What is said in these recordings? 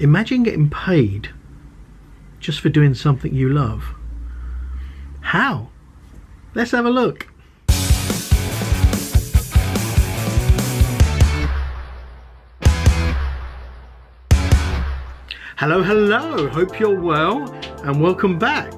Imagine getting paid just for doing something you love. How? Let's have a look. Hello, hope you're well and welcome back.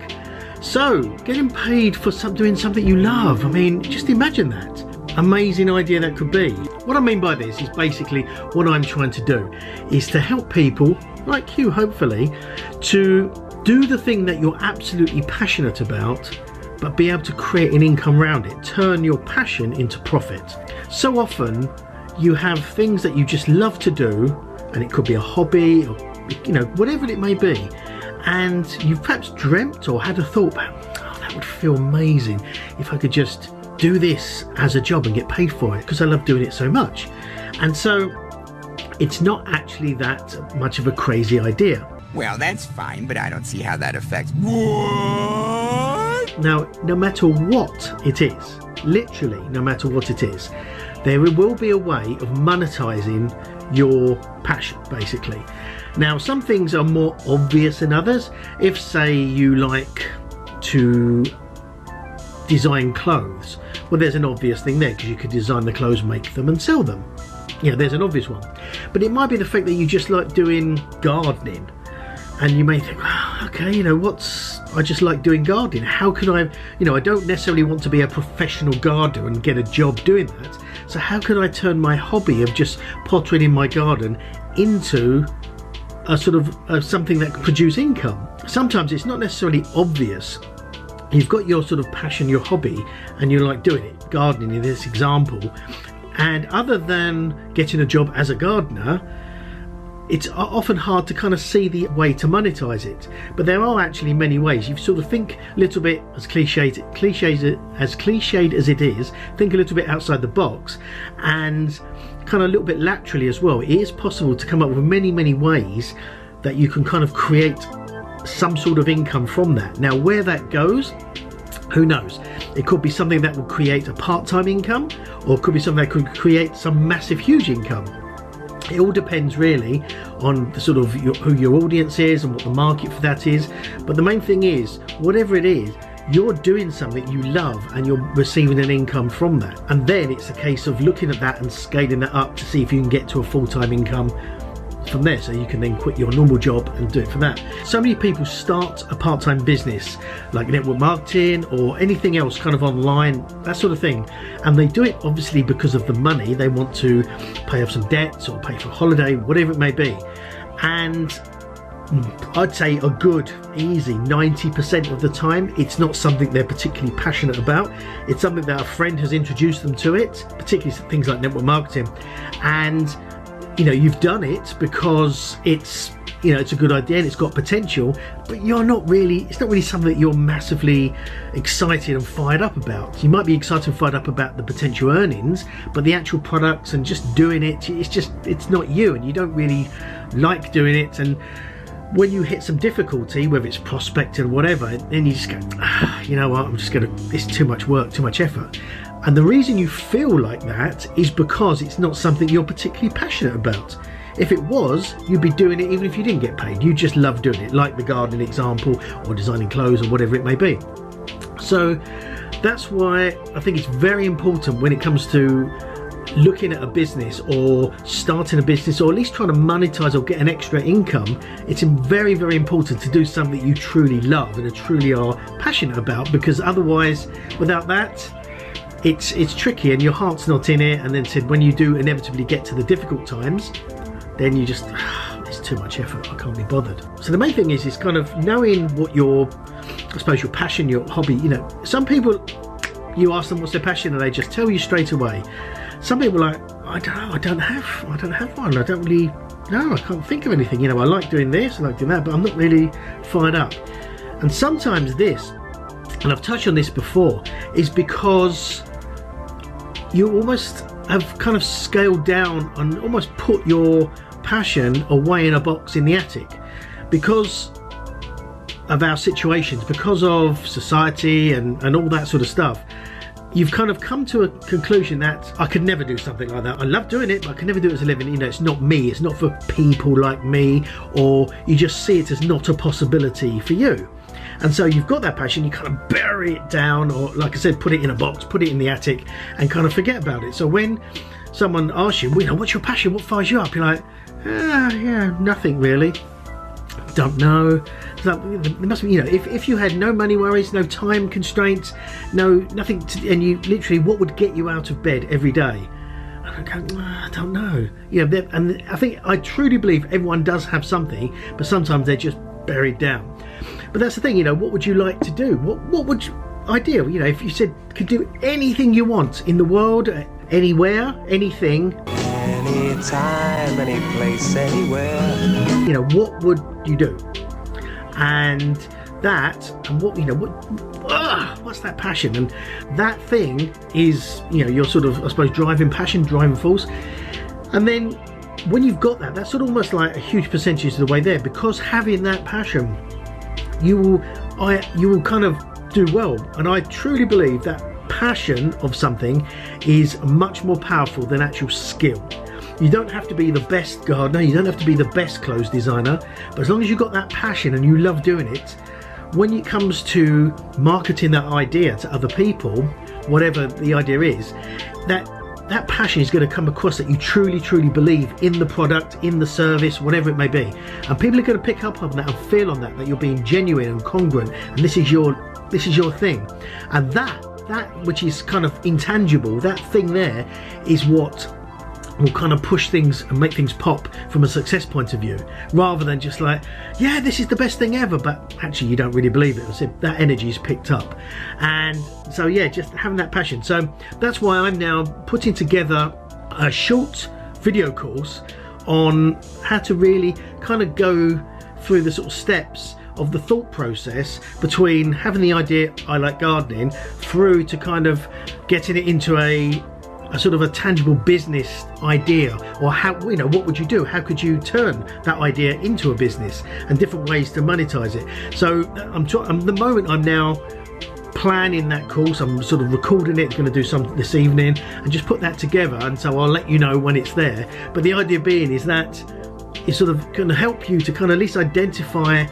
So, getting paid for doing something you love, I mean, just imagine that. Amazing idea that could be. What I mean by this is basically what I'm trying to do is to help people like you, hopefully, to do the thing that you're absolutely passionate about, but be able to create an income around it, turn your passion into profit. So often you have things that you just love to do, and it could be a hobby or whatever it may be, and you've perhaps dreamt or had a thought about, oh, that would feel amazing if I could just do this as a job and get paid for it because I love doing it so much. And so it's not actually that much of a crazy idea. Well, that's fine, but I don't see how that affects what? Now, no matter what it is, literally no matter what it is, there will be a way of monetizing your passion, basically. Now, some things are more obvious than others. If, say, you like to design clothes, well, there's an obvious thing there because you could design the clothes, make them and sell them. Yeah, there's an obvious one. But it might be the fact that you just like doing gardening, and you may think, oh, okay, I just like doing gardening. How can I don't necessarily want to be a professional gardener and get a job doing that. So how can I turn my hobby of just pottering in my garden into a sort of something that can produce income? Sometimes it's not necessarily obvious. You've got your sort of passion, your hobby, and you like doing it, gardening in this example, and other than getting a job as a gardener, it's often hard to kind of see the way to monetize it. But there are actually many ways. You sort of think a little bit, as cliched as it is, think a little bit outside the box, and kind of a little bit laterally as well. It is possible to come up with many ways that you can kind of create some sort of income from that. Now, where that goes, who knows? It could be something that will create a part-time income, or it could be something that could create some massive, huge income. It all depends really on the sort of who your audience is and what the market for that is. But the main thing is, whatever it is, you're doing something you love and you're receiving an income from that. And then it's a case of looking at that and scaling that up to see if you can get to a full-time income from there, so you can then quit your normal job and do it for that. So many people start a part-time business like network marketing or anything else kind of online, that sort of thing, and they do it obviously because of the money. They want to pay off some debts or pay for a holiday, whatever it may be, and I'd say a good easy 90% of the time it's not something they're particularly passionate about. It's something that a friend has introduced them to it, particularly things like network marketing, and you've done it because it's a good idea and it's got potential, but it's not really something that you're massively excited and fired up about. You might be excited and fired up about the potential earnings, but the actual products and just doing it, it's not you, and you don't really like doing it. And when you hit some difficulty, whether it's prospecting or whatever, then you just go, you know what, it's too much work, too much effort. And the reason you feel like that is because it's not something you're particularly passionate about. If it was, you'd be doing it even if you didn't get paid. You just love doing it, like the gardening example or designing clothes or whatever it may be. So that's why I think it's very important when it comes to looking at a business or starting a business, or at least trying to monetize or get an extra income. It's very important to do something that you truly love and truly are passionate about, because otherwise, without that, it's tricky and your heart's not in it. And then when you do inevitably get to the difficult times, then you just, it's too much effort, I can't be bothered. So the main thing is kind of knowing what your passion, your hobby. Some people, you ask them what's their passion and they just tell you straight away. Some people are like, I don't know, I don't have one. I don't really, no, I can't think of anything. I like doing this, I like doing that, but I'm not really fired up. And sometimes this, and I've touched on this before, is because you almost have kind of scaled down and almost put your passion away in a box in the attic because of our situations, because of society and all that sort of stuff. you've kind of come to a conclusion that I could never do something like that. I love doing it, but I can never do it as a living. You know, it's not me, it's not for people like me, or you just see it as not a possibility for you. And so you've got that passion, you kind of bury it down, or like I said, put it in a box, put it in the attic, and kind of forget about it. So when someone asks you, well, you know, what's your passion, what fires you up? You're like, yeah, nothing really. Don't know. So there must be, you know, if you had no money worries, no time constraints, nothing and you literally, what would get you out of bed every day? And I go, I don't know. You know, and I truly believe everyone does have something, but sometimes they're just buried down. But that's the thing, you know, what would you like to do? What would you, ideal, you know, if you said could do anything you want in the world, anywhere, anything, anytime, any place, anywhere, you know, what would you do? And what, you know, what's that passion? And that thing is, you know, your sort of, I suppose, driving passion, driving force. And then when you've got that, that's sort of almost like a huge percentage of the way there, because having that passion, you will kind of do well. And I truly believe that passion of something is much more powerful than actual skill. You don't have to be the best gardener, you don't have to be the best clothes designer, but as long as you've got that passion and you love doing it, when it comes to marketing that idea to other people, whatever the idea is, that passion is going to come across, that you truly believe in the product, in the service, whatever it may be. And people are going to pick up on that and feel on that you're being genuine and congruent, and this is your thing. And that which is kind of intangible, that thing there is what will kind of push things and make things pop from a success point of view, rather than just like, yeah, this is the best thing ever, but actually you don't really believe it. So that energy is picked up. And so yeah, just having that passion. So that's why I'm now putting together a short video course on how to really kind of go through the sort of steps of the thought process between having the idea, I like gardening, through to kind of getting it into a sort of a tangible business idea, or how, you know, what would you do? How could you turn that idea into a business, and different ways to monetize it. So the moment I'm now planning that course, I'm sort of recording it, going to do something this evening and just put that together, and so I'll let you know when it's there. But the idea being is that it's sort of going to help you to kind of at least identify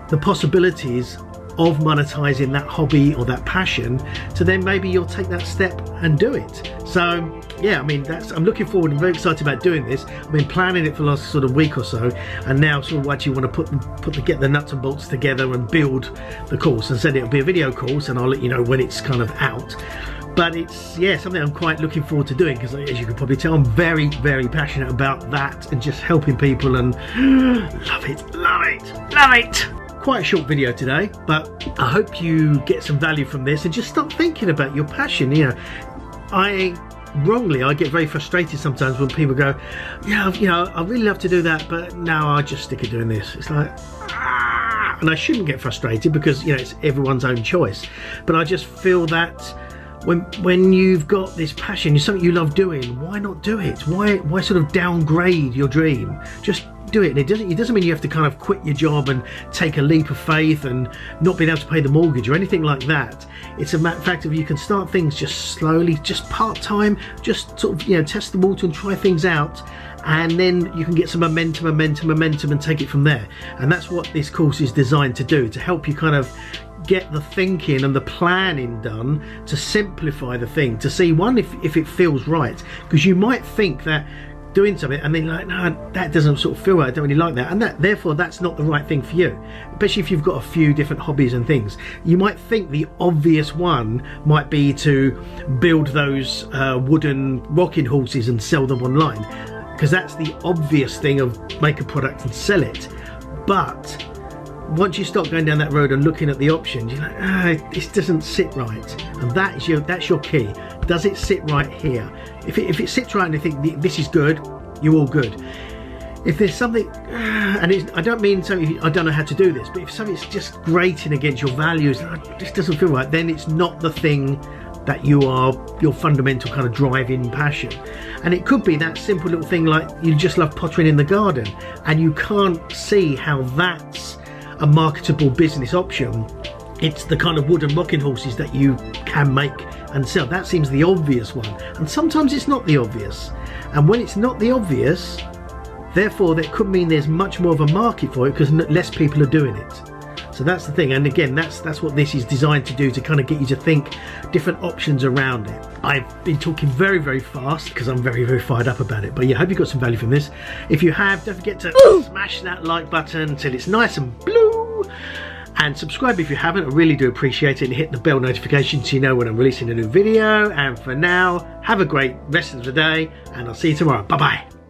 the possibilities of monetizing that hobby or that passion, so then maybe you'll take that step and do it. So yeah, I mean, I'm looking forward and very excited about doing this. I've been planning it for the last sort of week or so, and now sort of actually want to get the nuts and bolts together and build the course. And said it'll be a video course, and I'll let you know when it's kind of out. But it's, something I'm quite looking forward to doing, because as you can probably tell, I'm very passionate about that and just helping people, and love it. Quite a short video today, but I hope you get some value from this and just start thinking about your passion. You know, I get very frustrated sometimes when people go, I really love to do that, but now I just stick at doing this. It's like, and I shouldn't get frustrated, because it's everyone's own choice. But I just feel that when you've got this passion, it's something you love doing, why not do it? Why sort of downgrade your dream? Just do it. And it doesn't mean you have to kind of quit your job and take a leap of faith and not being able to pay the mortgage or anything like that. It's a fact of, you can start things just slowly, just part-time, just sort of test the water and try things out, and then you can get some momentum and take it from there. And that's what this course is designed to do, to help you kind of get the thinking and the planning done, to simplify the thing, to see if it feels right. Because you might think that doing something and then like, no, that doesn't sort of feel right, I don't really like that, and therefore that's not the right thing for you. Especially if you've got a few different hobbies and things, you might think the obvious one might be to build those wooden rocking horses and sell them online, because that's the obvious thing of make a product and sell it. But once you start going down that road and looking at the options, you're like, this doesn't sit right. And that's your key. Does it sit right here? If it sits right and you think this is good, you're all good. If there's something, and I don't mean something, I don't know how to do this, but if something's just grating against your values, this doesn't feel right, then it's not the thing that your fundamental kind of driving passion. And it could be that simple little thing like you just love pottering in the garden, and you can't see how that's a marketable business option. It's the kind of wooden rocking horses that you can make and so that seems the obvious one, and sometimes it's not the obvious, and when it's not the obvious, therefore that could mean there's much more of a market for it because less people are doing it. So that's the thing, and again, that's what this is designed to do, to kind of get you to think different options around it. I've been talking very, very fast because I'm very, very fired up about it. But yeah, I hope you got some value from this. If you have, don't forget to smash that like button till it's nice and blue. And subscribe if you haven't, I really do appreciate it, and hit the bell notification so you know when I'm releasing a new video. And for now, have a great rest of the day, and I'll see you tomorrow. Bye-bye.